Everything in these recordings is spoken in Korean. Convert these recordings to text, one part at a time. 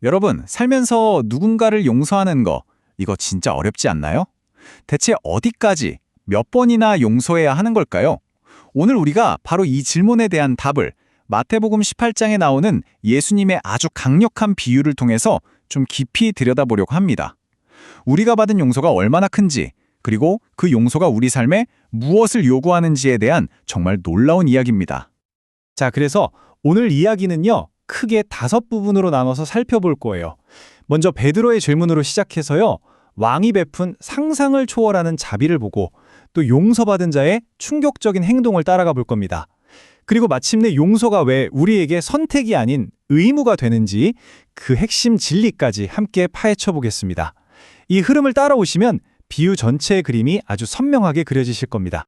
여러분, 살면서 누군가를 용서하는 거, 이거 진짜 어렵지 않나요? 대체 어디까지, 몇 번이나 용서해야 하는 걸까요? 오늘 우리가 바로 이 질문에 대한 답을 마태복음 18장에 나오는 예수님의 아주 강력한 비유를 통해서 좀 깊이 들여다보려고 합니다. 우리가 받은 용서가 얼마나 큰지, 그리고 그 용서가 우리 삶에 무엇을 요구하는지에 대한 정말 놀라운 이야기입니다. 자, 그래서 오늘 이야기는요, 크게 5부분으로 나눠서 살펴볼 거예요. 먼저 베드로의 질문으로 시작해서요, 왕이 베푼 상상을 초월하는 자비를 보고 또 용서받은 자의 충격적인 행동을 따라가 볼 겁니다. 그리고 마침내 용서가 왜 우리에게 선택이 아닌 의무가 되는지 그 핵심 진리까지 함께 파헤쳐 보겠습니다. 이 흐름을 따라오시면 비유 전체의 그림이 아주 선명하게 그려지실 겁니다.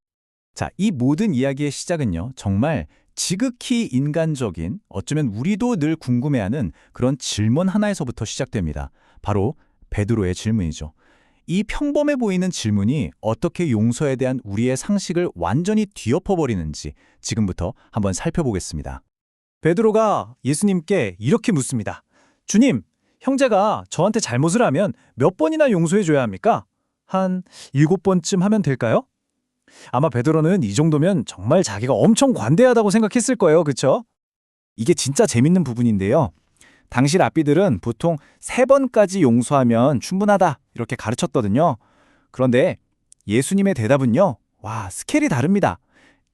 자, 이 모든 이야기의 시작은요, 정말 지극히 인간적인, 어쩌면 우리도 늘 궁금해하는 그런 질문 하나에서부터 시작됩니다. 바로 베드로의 질문이죠. 이 평범해 보이는 질문이 어떻게 용서에 대한 우리의 상식을 완전히 뒤엎어버리는지 지금부터 한번 살펴보겠습니다. 베드로가 예수님께 이렇게 묻습니다. 주님, 형제가 저한테 잘못을 하면 몇 번이나 용서해 줘야 합니까? 한 7번쯤 하면 될까요? 아마 베드로는 이 정도면 정말 자기가 엄청 관대하다고 생각했을 거예요. 그렇죠? 이게 진짜 재밌는 부분인데요. 당시 랍비들은 보통 3번까지 용서하면 충분하다 이렇게 가르쳤거든요. 그런데 예수님의 대답은요. 와, 스케일이 다릅니다.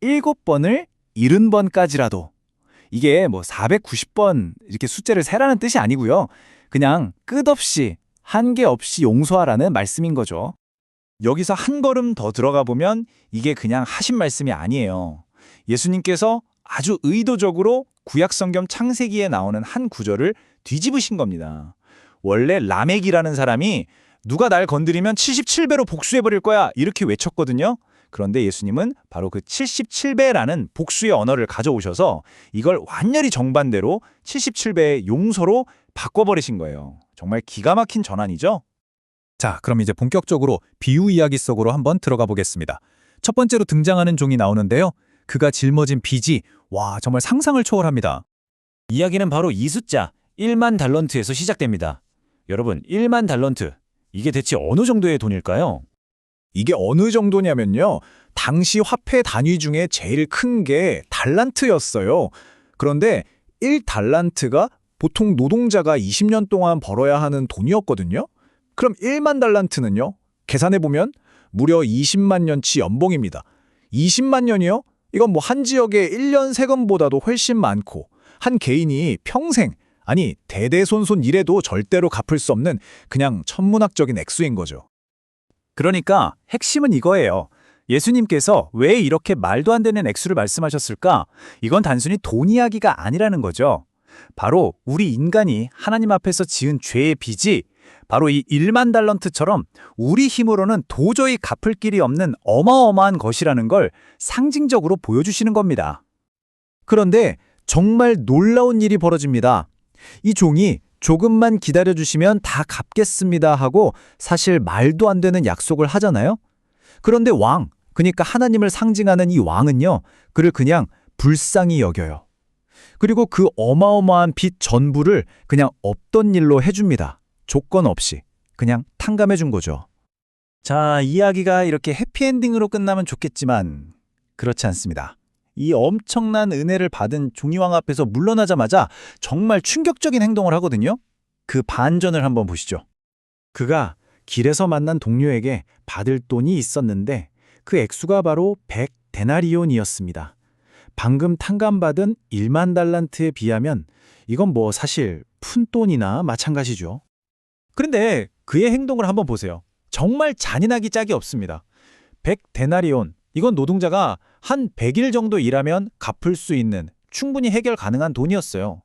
7번을 70번까지라도. 이게 뭐 490번 이렇게 숫자를 세라는 뜻이 아니고요. 그냥 끝없이 한계 없이 용서하라는 말씀인 거죠. 여기서 한 걸음 더 들어가 보면 이게 그냥 하신 말씀이 아니에요. 예수님께서 아주 의도적으로 구약성경 창세기에 나오는 한 구절을 뒤집으신 겁니다. 원래 라멕이라는 사람이 누가 날 건드리면 77배로 복수해버릴 거야 이렇게 외쳤거든요. 그런데 예수님은 바로 그 77배라는 복수의 언어를 가져오셔서 이걸 완전히 정반대로 77배의 용서로 바꿔버리신 거예요. 정말 기가 막힌 전환이죠? 자, 그럼 이제 본격적으로 비유 이야기 속으로 한번 들어가 보겠습니다. 첫 번째로 등장하는 종이 나오는데요. 그가 짊어진 빚이 정말 상상을 초월합니다. 이야기는 바로 이 숫자 1만 달런트에서 시작됩니다. 여러분, 1만 달런트, 이게 대체 어느 정도의 돈일까요? 이게 어느 정도냐면요. 당시 화폐 단위 중에 제일 큰 게 달란트였어요. 그런데 1달란트가 보통 노동자가 20년 동안 벌어야 하는 돈이었거든요. 그럼 1만 달란트는요? 계산해보면 무려 20만 년치 연봉입니다. 20만 년이요? 이건 뭐 한 지역의 1년 세금보다도 훨씬 많고 한 개인이 평생, 아니 대대손손 일해도 절대로 갚을 수 없는 그냥 천문학적인 액수인 거죠. 그러니까 핵심은 이거예요. 예수님께서 왜 이렇게 말도 안 되는 액수를 말씀하셨을까? 이건 단순히 돈 이야기가 아니라는 거죠. 바로 우리 인간이 하나님 앞에서 지은 죄의 빚이 바로 이 1만 달런트처럼 우리 힘으로는 도저히 갚을 길이 없는 어마어마한 것이라는 걸 상징적으로 보여주시는 겁니다. 그런데 정말 놀라운 일이 벌어집니다. 이 종이 조금만 기다려주시면 다 갚겠습니다 하고 사실 말도 안 되는 약속을 하잖아요. 그런데 그러니까 하나님을 상징하는 이 왕은요, 그를 그냥 불쌍히 여겨요. 그리고 그 어마어마한 빚 전부를 그냥 없던 일로 해줍니다. 조건 없이 그냥 탕감해 준 거죠. 자, 이야기가 이렇게 해피엔딩으로 끝나면 좋겠지만 그렇지 않습니다. 이 엄청난 은혜를 받은 종이왕 앞에서 물러나자마자 정말 충격적인 행동을 하거든요. 그 반전을 한번 보시죠. 그가 길에서 만난 동료에게 받을 돈이 있었는데 그 액수가 바로 100데나리온이었습니다. 방금 탕감받은 1만 달란트에 비하면 이건 뭐 사실 푼돈이나 마찬가지죠. 그런데 그의 행동을 한번 보세요. 정말 잔인하기 짝이 없습니다. 100데나리온, 이건 노동자가 한 100일 정도 일하면 갚을 수 있는 충분히 해결 가능한 돈이었어요.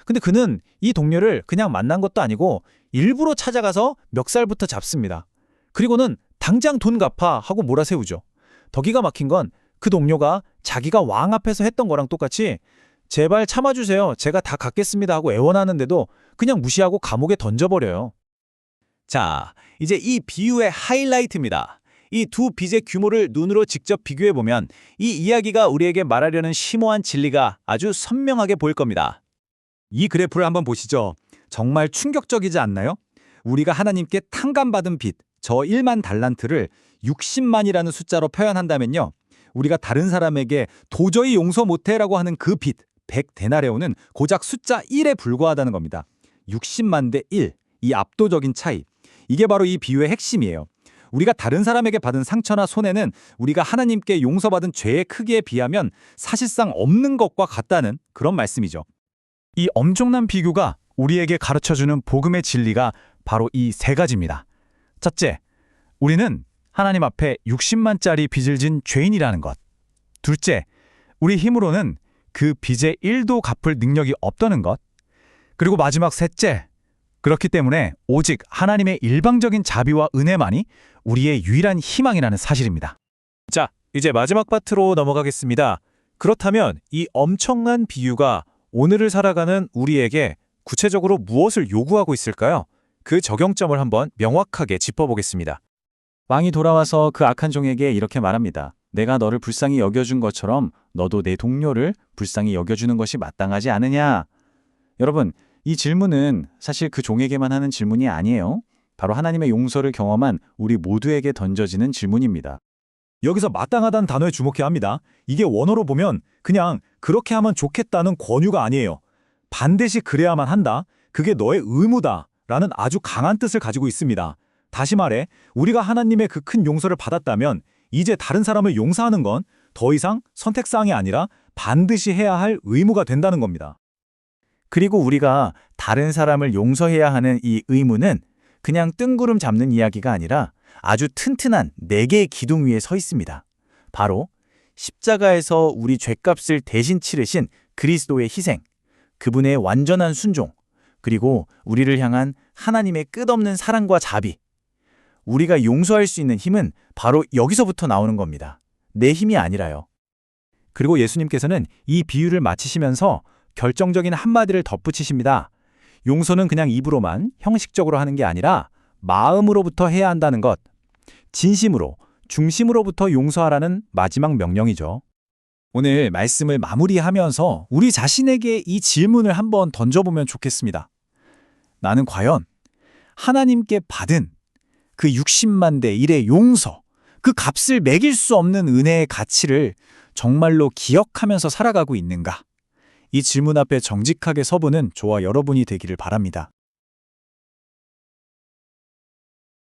근데 그는 이 동료를 그냥 만난 것도 아니고 일부러 찾아가서 멱살부터 잡습니다. 그리고는 당장 돈 갚아 하고 몰아세우죠. 더 기가 막힌 건 그 동료가 자기가 왕 앞에서 했던 거랑 똑같이 제발 참아주세요. 제가 다 갚겠습니다 하고 애원하는데도 그냥 무시하고 감옥에 던져버려요. 자, 이제 이 비유의 하이라이트입니다. 이 두 빚의 규모를 눈으로 직접 비교해보면 이 이야기가 우리에게 말하려는 심오한 진리가 아주 선명하게 보일 겁니다. 이 그래프를 한번 보시죠. 정말 충격적이지 않나요? 우리가 하나님께 탕감받은 빚, 저 1만 달란트를 60만이라는 숫자로 표현한다면요. 우리가 다른 사람에게 도저히 용서 못해라고 하는 그 빚, 100데나레오는 고작 숫자 1에 불과하다는 겁니다. 60만 대 1, 이 압도적인 차이. 이게 바로 이 비유의 핵심이에요. 우리가 다른 사람에게 받은 상처나 손해는 우리가 하나님께 용서받은 죄의 크기에 비하면 사실상 없는 것과 같다는 그런 말씀이죠. 이 엄청난 비교가 우리에게 가르쳐주는 복음의 진리가 바로 이 세 가지입니다. 첫째, 우리는 하나님 앞에 60만짜리 빚을 진 죄인이라는 것. 둘째, 우리 힘으로는 그 빚의 1도 갚을 능력이 없다는 것. 그리고 마지막 셋째, 그렇기 때문에 오직 하나님의 일방적인 자비와 은혜만이 우리의 유일한 희망이라는 사실입니다. 자, 이제 마지막 파트로 넘어가겠습니다. 그렇다면 이 엄청난 비유가 오늘을 살아가는 우리에게 구체적으로 무엇을 요구하고 있을까요? 그 적용점을 한번 명확하게 짚어보겠습니다. 왕이 돌아와서 그 악한 종에게 이렇게 말합니다. 내가 너를 불쌍히 여겨준 것처럼 너도 내 동료를 불쌍히 여겨주는 것이 마땅하지 않으냐? 여러분, 이 질문은 사실 그 종에게만 하는 질문이 아니에요. 바로 하나님의 용서를 경험한 우리 모두에게 던져지는 질문입니다. 여기서 마땅하다는 단어에 주목해야 합니다. 이게 원어로 보면 그냥 그렇게 하면 좋겠다는 권유가 아니에요. 반드시 그래야만 한다. 그게 너의 의무다. 라는 아주 강한 뜻을 가지고 있습니다. 다시 말해, 우리가 하나님의 그 큰 용서를 받았다면 이제 다른 사람을 용서하는 건 더 이상 선택사항이 아니라 반드시 해야 할 의무가 된다는 겁니다. 그리고 우리가 다른 사람을 용서해야 하는 이 의무는 그냥 뜬구름 잡는 이야기가 아니라 아주 튼튼한 4개의 기둥 위에 서 있습니다. 바로 십자가에서 우리 죗값을 대신 치르신 그리스도의 희생, 그분의 완전한 순종, 그리고 우리를 향한 하나님의 끝없는 사랑과 자비. 우리가 용서할 수 있는 힘은 바로 여기서부터 나오는 겁니다. 내 힘이 아니라요. 그리고 예수님께서는 이 비유를 마치시면서 결정적인 한마디를 덧붙이십니다. 용서는 그냥 입으로만 형식적으로 하는 게 아니라 마음으로부터 해야 한다는 것. 진심으로, 중심으로부터 용서하라는 마지막 명령이죠. 오늘 말씀을 마무리하면서 우리 자신에게 이 질문을 한번 던져보면 좋겠습니다. 나는 과연 하나님께 받은 그 60만 대 1의 용서, 그 값을 매길 수 없는 은혜의 가치를 정말로 기억하면서 살아가고 있는가? 이 질문 앞에 정직하게 서보는 저와 여러분이 되기를 바랍니다.